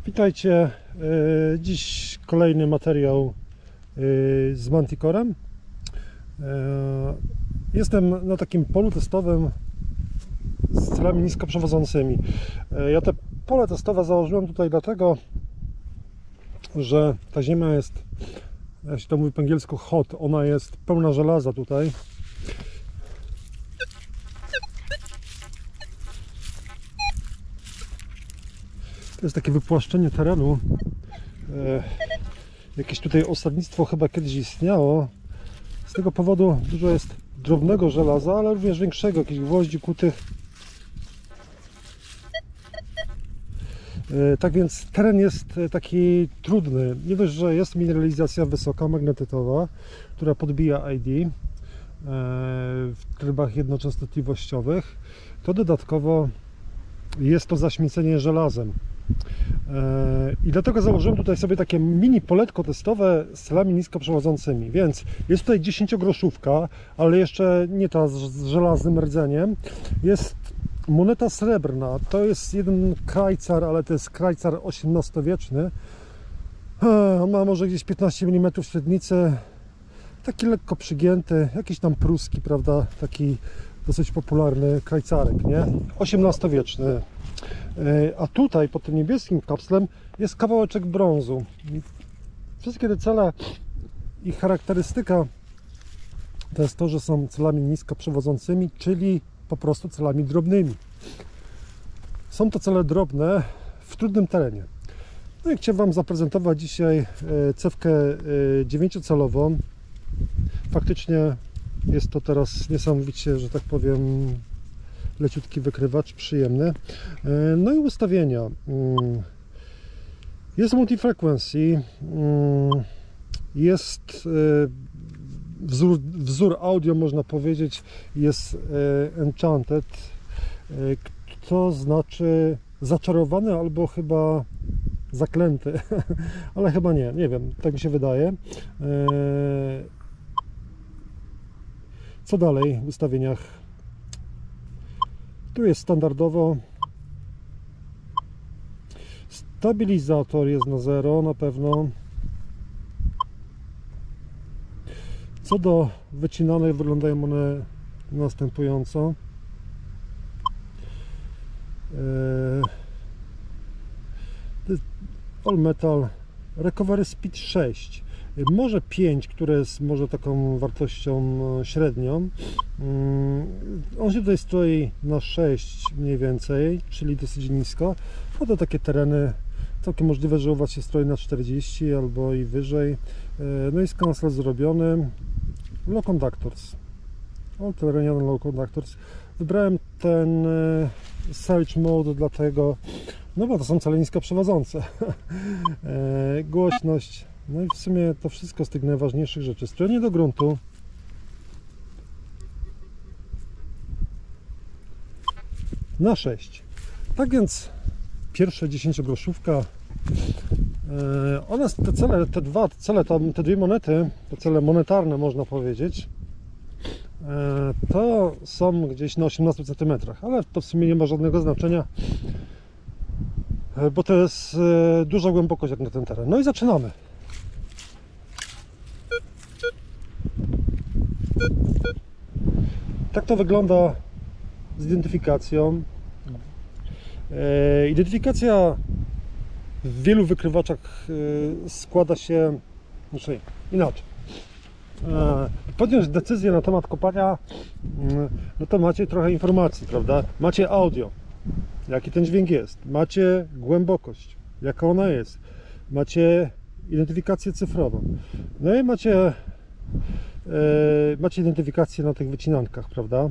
Witajcie. Dziś kolejny materiał z Manticorem. Jestem na takim polu testowym z celami niskoprzewodzącymi. Ja te pole testowe założyłem tutaj dlatego, że ta ziemia jest, jak się to mówi po angielsku, hot. Ona jest pełna żelaza tutaj. To jest takie wypłaszczenie terenu. Jakieś tutaj osadnictwo chyba kiedyś istniało. Z tego powodu dużo jest drobnego żelaza, ale również większego, jakichś gwoździ kutych. Tak więc teren jest taki trudny. Nie dość, że jest mineralizacja wysoka, magnetytowa, która podbija ID w trybach jednoczęstotliwościowych, to dodatkowo jest to zaśmiecenie żelazem. I dlatego założyłem tutaj sobie takie mini poletko testowe z celami niskoprzewodzącymi. Więc jest tutaj 10-groszówka, ale jeszcze nie ta z żelaznym rdzeniem. Jest moneta srebrna. To jest jeden krajcar, ale to jest krajcar XVIII-wieczny. On ma może gdzieś 15 mm średnicy. Taki lekko przygięty, jakiś tam pruski, prawda? Taki dosyć popularny krajcarek, nie? XVIII-wieczny. A tutaj pod tym niebieskim kapslem jest kawałeczek brązu. Wszystkie te cele, ich charakterystyka to jest to, że są celami niskoprzewodzącymi, czyli po prostu celami drobnymi. Są to cele drobne w trudnym terenie. No i chciałem Wam zaprezentować dzisiaj cewkę 9-calową. Faktycznie jest to teraz niesamowicie, że tak powiem, leciutki wykrywacz, przyjemny. No i ustawienia. Jest multi-frequency, jest wzór audio, można powiedzieć, jest enchanted, to znaczy zaczarowany albo chyba zaklęty, ale chyba nie wiem, tak mi się wydaje. Co dalej w ustawieniach? Tu jest standardowo. Stabilizator jest na 0 na pewno. Co do wycinanych, wyglądają one następująco. All metal. Recovery speed 6. Może 5, które jest może taką wartością średnią. On się tutaj stoi na 6 mniej więcej, czyli dosyć nisko. No to takie tereny, całkiem możliwe, że u Was się stroi na 40 albo i wyżej. No i cancel zrobiony. Low conductors. All terrain low conductors. Wybrałem ten search mode dlatego, no bo to są cele niskoprzewodzące. Głośność. No i w sumie to wszystko z tych najważniejszych rzeczy. Strojenie do gruntu. Na 6. Tak więc pierwsze 10-groszówka. One, te cele, te dwie monety, te cele monetarne można powiedzieć, to są gdzieś na 18 cm, ale to w sumie nie ma żadnego znaczenia, bo to jest duża głębokość jak na ten teren. No i zaczynamy. Tak to wygląda z identyfikacją. Identyfikacja w wielu wykrywaczach składa się, znaczy inaczej. Podjąć decyzję na temat kopania, no to macie trochę informacji, prawda? Macie audio, jaki ten dźwięk jest, macie głębokość, jaka ona jest, macie identyfikację cyfrową, no i macie identyfikację na tych wycinankach, prawda?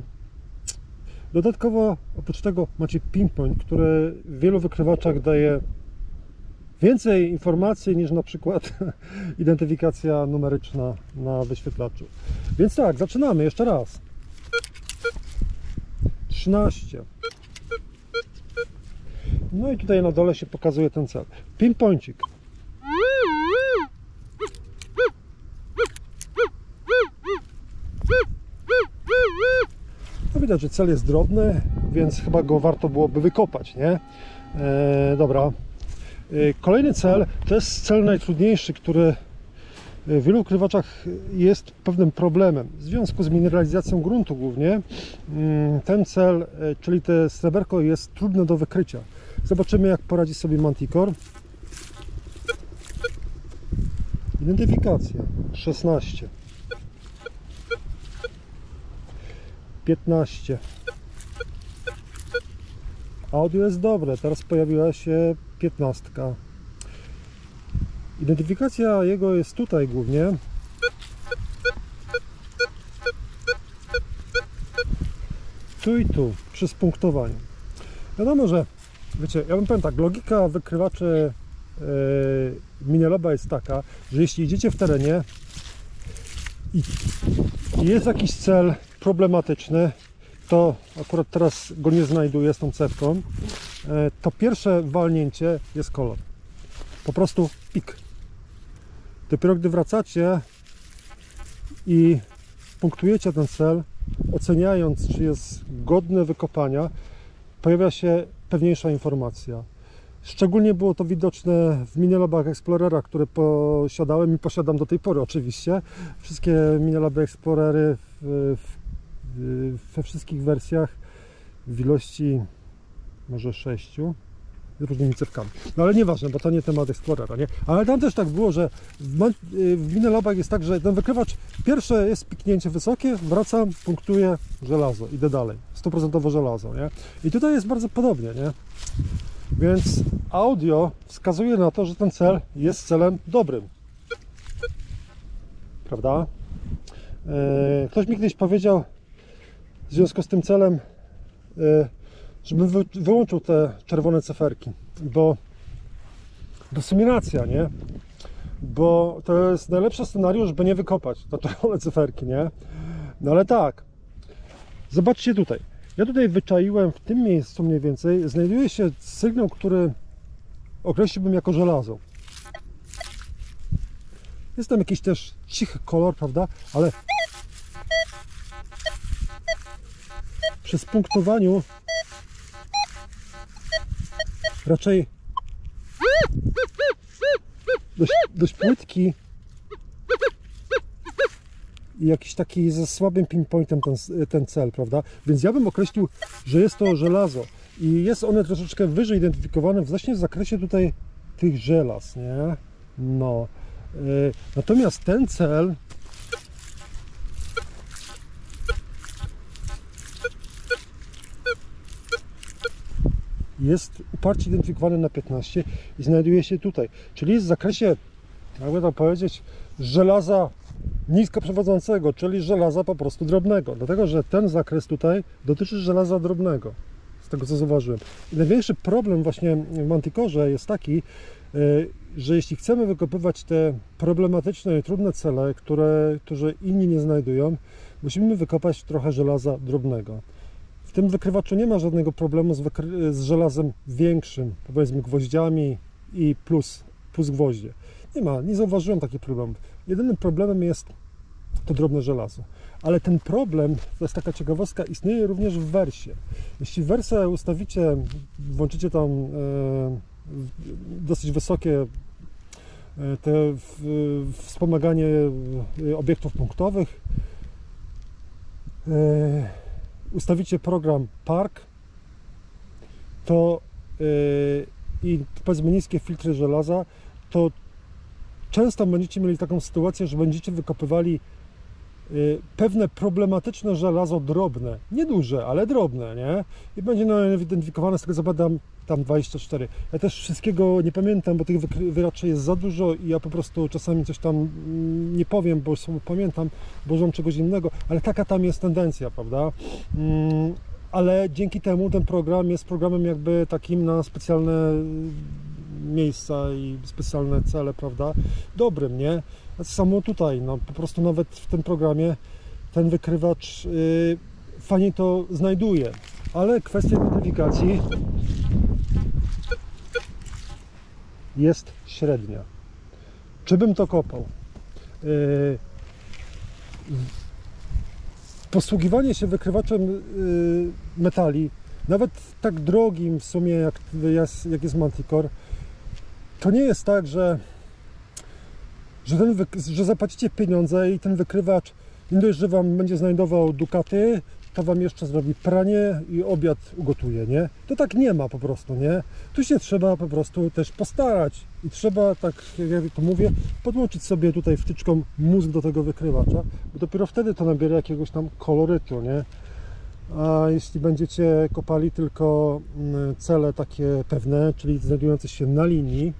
Dodatkowo oprócz tego macie pinpoint, który w wielu wykrywaczach daje więcej informacji niż na przykład identyfikacja numeryczna na wyświetlaczu. Więc tak, zaczynamy jeszcze raz. 13. No i tutaj na dole się pokazuje ten cel. Pinpointik. No widać, że cel jest drobny, więc chyba go warto byłoby wykopać, nie? Dobra. Kolejny cel to jest cel najtrudniejszy, który w wielu ukrywaczach jest pewnym problemem. W związku z mineralizacją gruntu głównie ten cel, czyli te sreberko, jest trudne do wykrycia. Zobaczymy, jak poradzi sobie Manticore. Identyfikacja 16, 15. Audio jest dobre, teraz pojawiła się 15. Identyfikacja jego jest tutaj głównie. Tu i tu, przy spunktowaniu. Wiadomo, że, wiecie, ja bym powiem tak, logika wykrywaczy Minelaba jest taka, że jeśli idziecie w terenie i jest jakiś cel problematyczny, to akurat teraz go nie znajduję z tą cewką, to pierwsze walnięcie jest kolor. Po prostu pik. Dopiero gdy wracacie i punktujecie ten cel, oceniając, czy jest godny wykopania, pojawia się pewniejsza informacja. Szczególnie było to widoczne w Minelabach Explorera, które posiadałem i posiadam do tej pory oczywiście. Wszystkie Minelaby Explorery we wszystkich wersjach w ilości może 6 z różnymi cewkami. No ale nieważne, bo to nie temat Explorera, nie? Ale tam też tak było, że w Minelabach jest tak, że ten wykrywacz, pierwsze jest piknięcie wysokie, wracam, punktuję żelazo, idę dalej. 100% żelazo, nie? I tutaj jest bardzo podobnie, nie? Więc audio wskazuje na to, że ten cel jest celem dobrym. Prawda? Ktoś mi kiedyś powiedział w związku z tym celem, żebym wyłączył te czerwone cyferki, bo w sumie racja, nie? Bo to jest najlepszy scenariusz, żeby nie wykopać te czerwone cyferki, nie? No ale tak, zobaczcie tutaj. Ja tutaj wyczaiłem w tym miejscu mniej więcej, znajduje się sygnał, który określiłbym jako żelazo. Jest tam jakiś też cichy kolor, prawda? Ale przy spunktowaniu raczej dość płytki i jakiś taki ze słabym pinpointem ten cel, prawda? Więc ja bym określił, że jest to żelazo i jest one troszeczkę wyżej identyfikowane właśnie w zakresie tutaj tych żelaz, nie? No. Natomiast ten cel jest uparcie identyfikowany na 15 i znajduje się tutaj, czyli jest w zakresie, jakby to powiedzieć, żelaza nisko przewodzącego, czyli żelaza po prostu drobnego, dlatego że ten zakres tutaj dotyczy żelaza drobnego, z tego co zauważyłem. I największy problem właśnie w Manticorze jest taki, że jeśli chcemy wykopywać te problematyczne i trudne cele, które inni nie znajdują, musimy wykopać trochę żelaza drobnego. W tym wykrywaczu nie ma żadnego problemu z żelazem większym, powiedzmy gwoździami i plus gwoździe. Nie zauważyłem takich problemów. Jedynym problemem jest to drobne żelazo. Ale ten problem, to jest taka ciekawostka, istnieje również w wersie. Jeśli wersę ustawicie, włączycie tam dosyć wysokie wspomaganie obiektów punktowych, ustawicie program Park, to i powiedzmy niskie filtry żelaza, to często będziecie mieli taką sytuację, że będziecie wykopywali pewne problematyczne żelazo drobne, nieduże, ale drobne, nie? I będzie identyfikowane, z tego co badam, tam 24. Ja też wszystkiego nie pamiętam, bo tych wyraczy jest za dużo i ja po prostu czasami coś tam nie powiem, bo sobie pamiętam, bo używam czegoś innego, ale taka tam jest tendencja, prawda? Ale dzięki temu ten program jest programem jakby takim na specjalne miejsca i specjalne cele, prawda? Dobrym, nie? Samo tutaj, no po prostu nawet w tym programie ten wykrywacz fajnie to znajduje, ale kwestia identyfikacji jest średnia. Czy bym to kopał? Posługiwanie się wykrywaczem metali, nawet tak drogim w sumie jak jest Manticore, to nie jest tak, że zapłacicie pieniądze i ten wykrywacz nie dość, że wam będzie znajdował dukaty, to wam jeszcze zrobi pranie i obiad ugotuje, nie? To tak nie ma po prostu, nie? Tu się trzeba po prostu też postarać i trzeba, tak jak ja to mówię, podłączyć sobie tutaj wtyczką mózg do tego wykrywacza, bo dopiero wtedy to nabiera jakiegoś tam kolorytu, nie? A jeśli będziecie kopali tylko cele takie pewne, czyli znajdujące się na linii,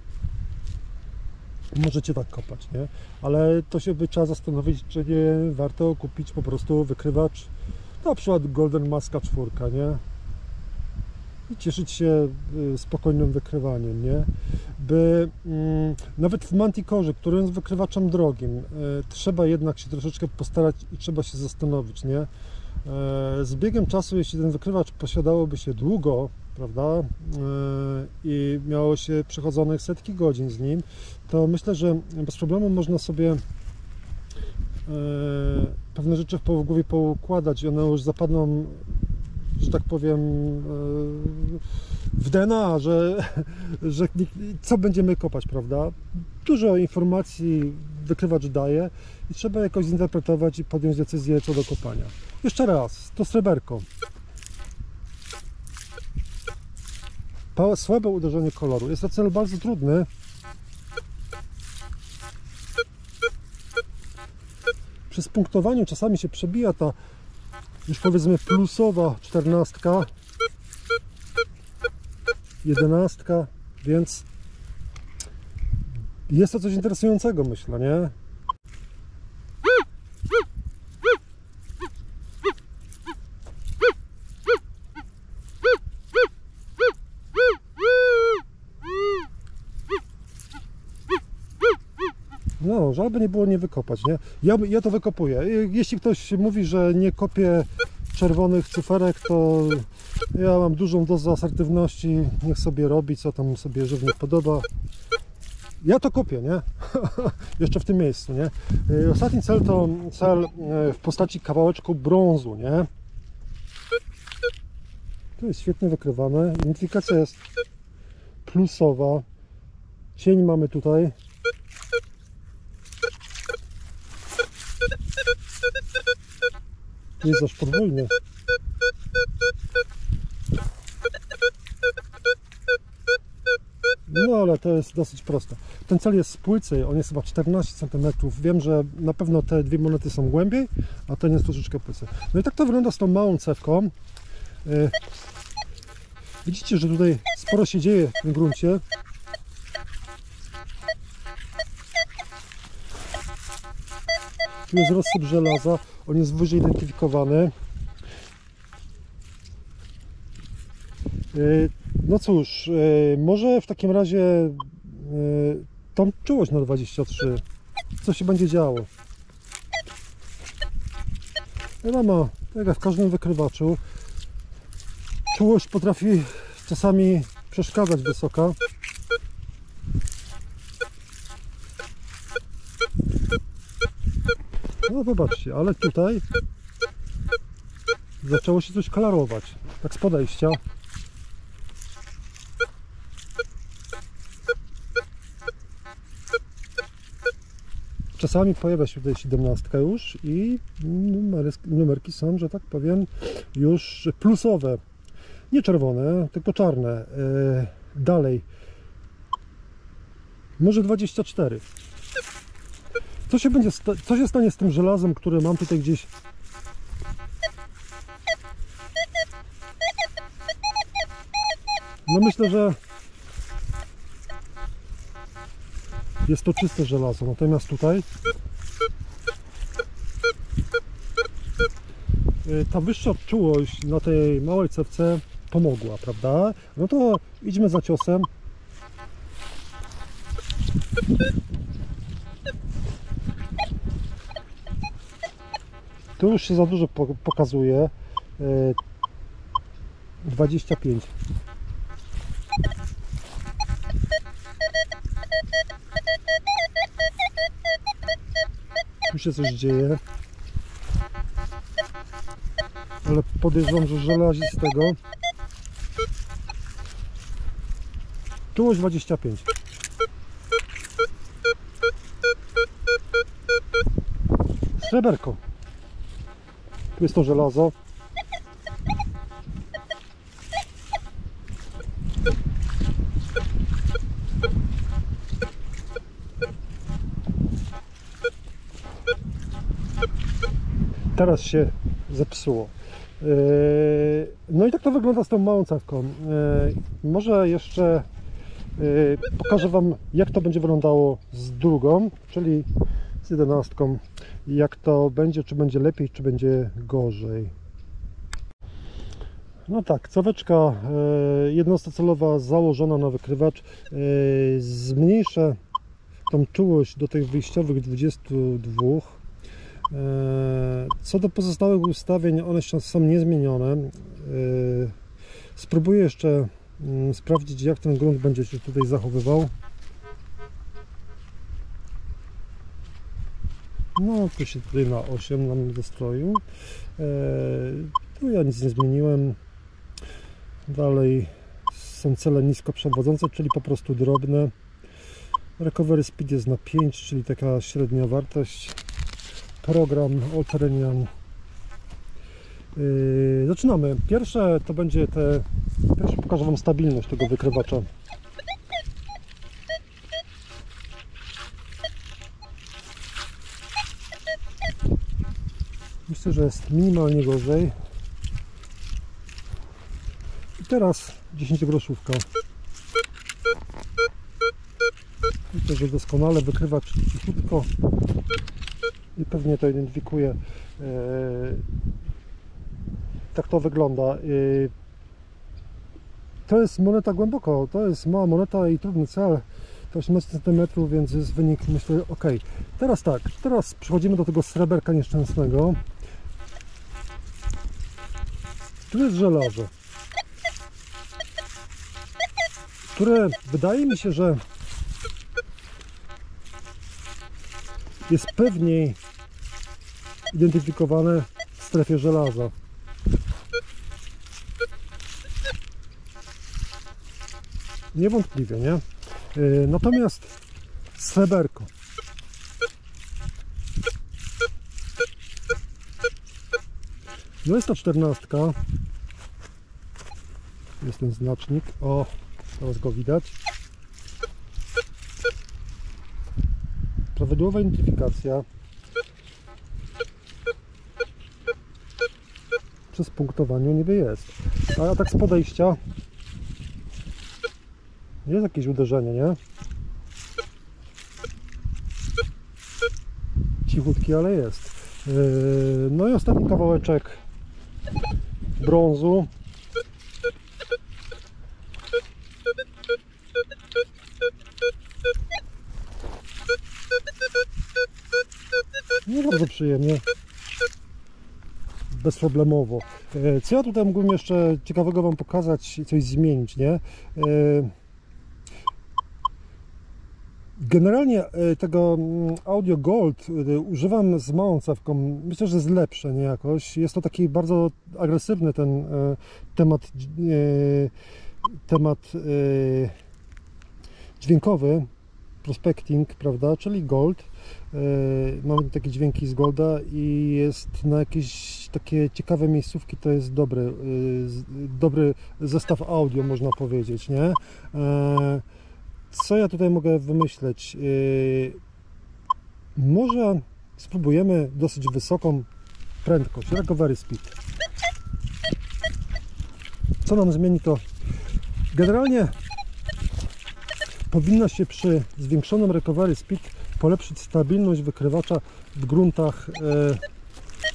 możecie tak kopać, nie? Ale to się by trzeba zastanowić, czy nie warto kupić po prostu wykrywacz, na przykład Golden Maska 4, nie? I cieszyć się spokojnym wykrywaniem, nie? By nawet w Manticorze, który jest wykrywaczem drogim, trzeba jednak się troszeczkę postarać i trzeba się zastanowić, nie? Z biegiem czasu, jeśli ten wykrywacz posiadałoby się długo, prawda, i miało się przechodzonych setki godzin z nim, to myślę, że bez problemu można sobie pewne rzeczy w głowie poukładać i one już zapadną, że tak powiem, w DNA, że co będziemy kopać, prawda? Dużo informacji wykrywacz daje i trzeba jakoś zinterpretować i podjąć decyzję co do kopania. Jeszcze raz, to sreberko. Słabe uderzenie koloru. Jest to cel bardzo trudny. Przy punktowaniu czasami się przebija ta już powiedzmy plusowa 14, 11, więc jest to coś interesującego, myślę, nie? No, żal by nie było nie wykopać, nie? Ja to wykopuję. Jeśli ktoś mówi, że nie kopie czerwonych cyferek, to ja mam dużą dozę asertywności, niech sobie robi, co tam sobie żywnie podoba. Ja to kopię, nie? Jeszcze w tym miejscu, nie? Ostatni cel to cel w postaci kawałeczku brązu, nie? To jest świetnie wykrywane. Identyfikacja jest plusowa. Cień mamy tutaj. Tu jest aż podwójny. No ale to jest dosyć proste. Ten cel jest z płycy, on jest chyba 14 cm. Wiem, że na pewno te dwie monety są głębiej, a ten jest troszeczkę płycy. No i tak to wygląda z tą małą cewką. Widzicie, że tutaj sporo się dzieje w tym gruncie. Tu jest rozsyp żelaza, on jest wyżej identyfikowany. No cóż, może w takim razie tą czułość na 23. Co się będzie działo? Wiadomo, tak jak w każdym wykrywaczu, czułość potrafi czasami przeszkadzać wysoka. No zobaczcie, ale tutaj zaczęło się coś klarować, tak z podejścia. Czasami pojawia się tutaj 17 już i numerki są, że tak powiem, już plusowe. Nie czerwone, tylko czarne. Dalej. Może 24. Co się stanie z tym żelazem, które mam tutaj gdzieś? No myślę, że jest to czyste żelazo, natomiast tutaj ta wyższa czułość na tej małej cewce pomogła, prawda? No to idźmy za ciosem. Tu już się za dużo pokazuje. 25. Tu się coś dzieje. Ale podejrzewam, że żelazistego. Czułość 25. sreberko. Tu jest to żelazo. Teraz się zepsuło. No i tak to wygląda z tą małą cewką. Może jeszcze pokażę Wam, jak to będzie wyglądało z drugą, czyli z 11. Jak to będzie, czy będzie lepiej, czy będzie gorzej. No tak, ceweczka jednostocelowa założona na wykrywacz. Zmniejszę tą czułość do tych wyjściowych 22. Co do pozostałych ustawień, one są niezmienione. Spróbuję jeszcze sprawdzić, jak ten grunt będzie się tutaj zachowywał. No, tu się tutaj na 8 nam dostroił. Tu ja nic nie zmieniłem. Dalej są cele nisko przewodzące, czyli po prostu drobne. Recovery speed jest na 5, czyli taka średnia wartość. Program All-Terrainian. Zaczynamy. Pierwsze to będzie pierwsze pokażę Wam stabilność tego wykrywacza. Myślę, że jest minimalnie gorzej. I teraz 10 groszówka. Myślę, że doskonale wykrywacz cichutko. I pewnie to identyfikuje. Tak to wygląda. To jest moneta głęboko, to jest mała moneta i trudny cel. To 18 cm, więc jest wynik, myślę, ok. Teraz tak, teraz przechodzimy do tego sreberka nieszczęsnego. Tu jest żelazo, które wydaje mi się, że jest pewniej identyfikowane w strefie żelaza. Niewątpliwie, nie? Natomiast sreberko. No jest to 14. Jest ten znacznik. O, teraz go widać. Prawidłowa identyfikacja. Przez punktowanie niby jest. A tak z podejścia jest jakieś uderzenie, nie? Cichutki, ale jest. No i ostatni kawałeczek brązu. No bardzo przyjemnie. Bezproblemowo. Co ja tutaj mógłbym jeszcze ciekawego Wam pokazać i coś zmienić, nie? Generalnie tego Audio Gold używam z małą cewką. Myślę, że jest lepsze, nie jakoś. Jest to taki bardzo agresywny ten temat dźwiękowy, prospecting, prawda, czyli Gold. Mamy takie dźwięki z Golda i jest na jakieś takie ciekawe miejscówki, to jest dobry zestaw audio, można powiedzieć, nie? Co ja tutaj mogę wymyśleć? Może spróbujemy dosyć wysoką prędkość, recovery speed. Co nam zmieni to? Generalnie powinno się przy zwiększonym recovery speed polepszyć stabilność wykrywacza w gruntach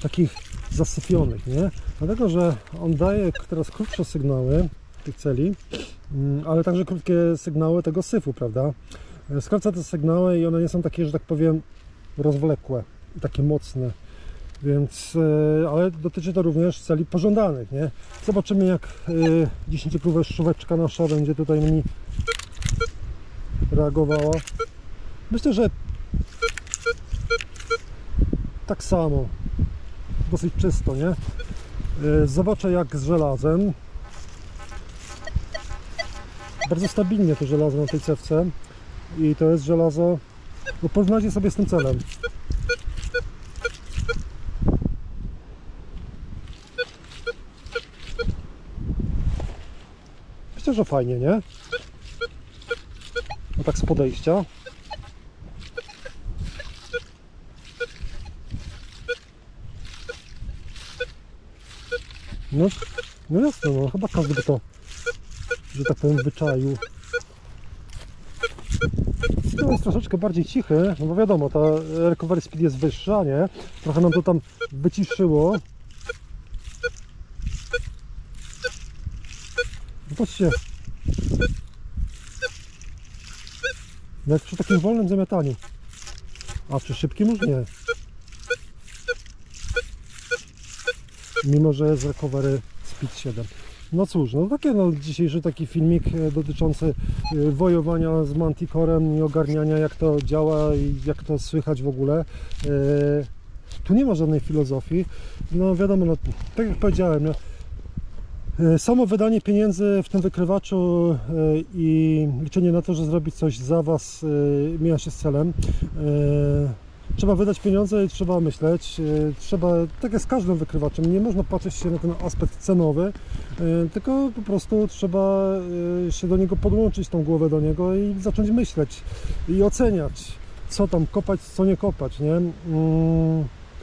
takich zasypionych, nie? Dlatego, że on daje teraz krótsze sygnały tych celi, ale także krótkie sygnały tego syfu, prawda? Skraca te sygnały i one nie są takie, że tak powiem, rozwlekłe i takie mocne, więc, ale dotyczy to również celi pożądanych, nie? Zobaczymy, jak 10-próbóweczka nasza będzie tutaj mi reagowała. Myślę, że tak samo, dosyć czysto, nie? Zobaczę, jak z żelazem. Bardzo stabilnie to żelazo na tej cewce i to jest żelazo, bo porównajcie sobie z tym celem. myślę, że fajnie, nie? No tak z podejścia. No jasne, no chyba każdy by to, że tak powiem, wyczaił. To jest troszeczkę bardziej cichy, no bo wiadomo, ta recovery speed jest wyższa, nie? Trochę nam to tam wyciszyło. Zobaczcie. Jak przy takim wolnym zamiataniu. A przy szybkim już nie. Mimo że jest recovery speed 7. No cóż, no takie no, dzisiejszy taki filmik dotyczący wojowania z Manticorem i ogarniania, jak to działa i jak to słychać w ogóle. Tu nie ma żadnej filozofii. No wiadomo, no, tak jak powiedziałem, no, samo wydanie pieniędzy w tym wykrywaczu i liczenie na to, że zrobić coś za Was mija się z celem. Trzeba wydać pieniądze i trzeba myśleć, trzeba, tak jak z każdym wykrywaczem, nie można patrzeć się na ten aspekt cenowy, tylko po prostu trzeba się do niego podłączyć, tą głowę do niego i zacząć myśleć i oceniać, co tam kopać, co nie kopać, nie?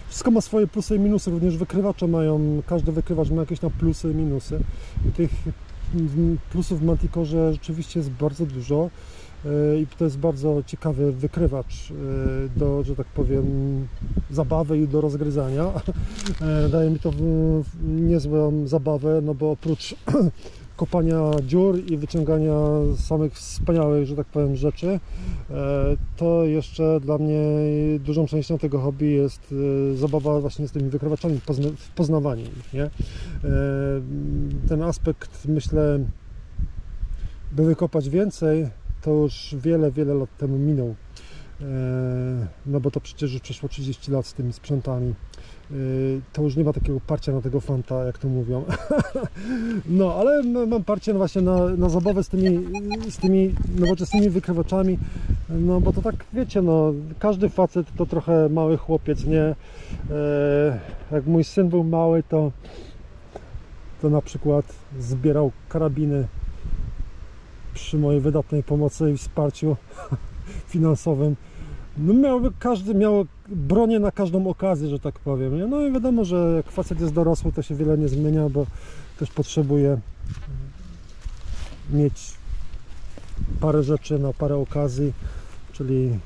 Wszystko ma swoje plusy i minusy, również wykrywacze mają, każdy wykrywacz ma jakieś tam plusy i minusy. I tych plusów w Manticorze rzeczywiście jest bardzo dużo. I to jest bardzo ciekawy wykrywacz do, że tak powiem, zabawy i do rozgryzania. Daje mi to niezłą zabawę, no bo oprócz kopania dziur i wyciągania samych wspaniałych, że tak powiem, rzeczy, to jeszcze dla mnie dużą częścią tego hobby jest zabawa właśnie z tymi wykrywaczami, poznawanie ich, nie? Ten aspekt, myślę, by wykopać więcej, to już wiele, wiele lat temu minął. No bo to przecież już przeszło 30 lat z tymi sprzętami. To już nie ma takiego parcia na tego fanta, jak to mówią. No, ale mam parcie właśnie na zabawę z tymi nowoczesnymi wykrywaczami. No bo to tak, wiecie, no, każdy facet to trochę mały chłopiec, nie? Jak mój syn był mały, to na przykład zbierał karabiny przy mojej wydatnej pomocy i wsparciu finansowym. No każdy miał bronię na każdą okazję, że tak powiem, nie? No i wiadomo, że jak facet jest dorosły, to się wiele nie zmienia, bo też potrzebuje mieć parę rzeczy na parę okazji, czyli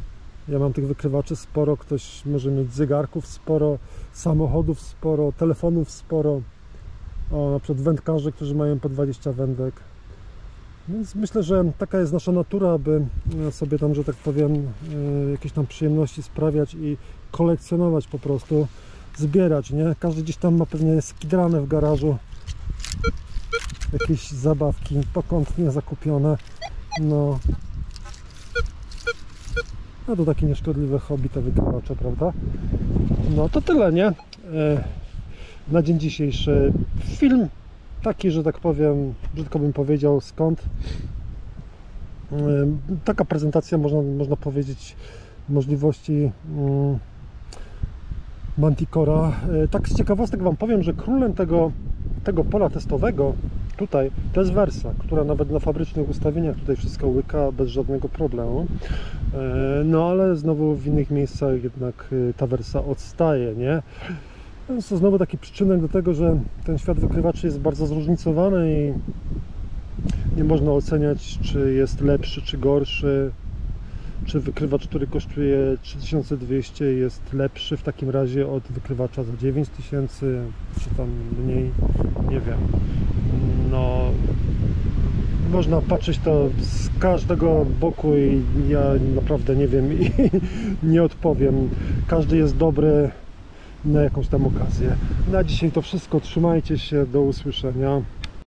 ja mam tych wykrywaczy sporo, ktoś może mieć zegarków sporo, samochodów sporo, telefonów sporo, na przykład wędkarzy, którzy mają po 20 wędek. Więc myślę, że taka jest nasza natura, aby sobie tam, że tak powiem, jakieś tam przyjemności sprawiać i kolekcjonować po prostu, zbierać, nie? Każdy gdzieś tam ma pewnie skidrane w garażu jakieś zabawki pokątnie zakupione. No, a to takie nieszkodliwe hobby te wykrywacze, prawda? No to tyle, nie? Na dzień dzisiejszy film taki, że tak powiem, brzydko bym powiedział, skąd taka prezentacja, można powiedzieć, możliwości Manticora. Tak z ciekawostek Wam powiem, że królem tego pola testowego tutaj to jest Versa, która nawet na fabrycznych ustawieniach tutaj wszystko łyka bez żadnego problemu. No ale znowu w innych miejscach jednak ta Versa odstaje, nie? Więc to znowu taki przyczynek do tego, że ten świat wykrywaczy jest bardzo zróżnicowany i nie można oceniać, czy jest lepszy, czy gorszy, czy wykrywacz, który kosztuje 3200 jest lepszy w takim razie od wykrywacza za 9000, czy tam mniej, nie wiem. No, można patrzeć to z każdego boku i ja naprawdę nie wiem i nie odpowiem. Każdy jest dobry na jakąś tam okazję. Na dzisiaj to wszystko. Trzymajcie się. Do usłyszenia.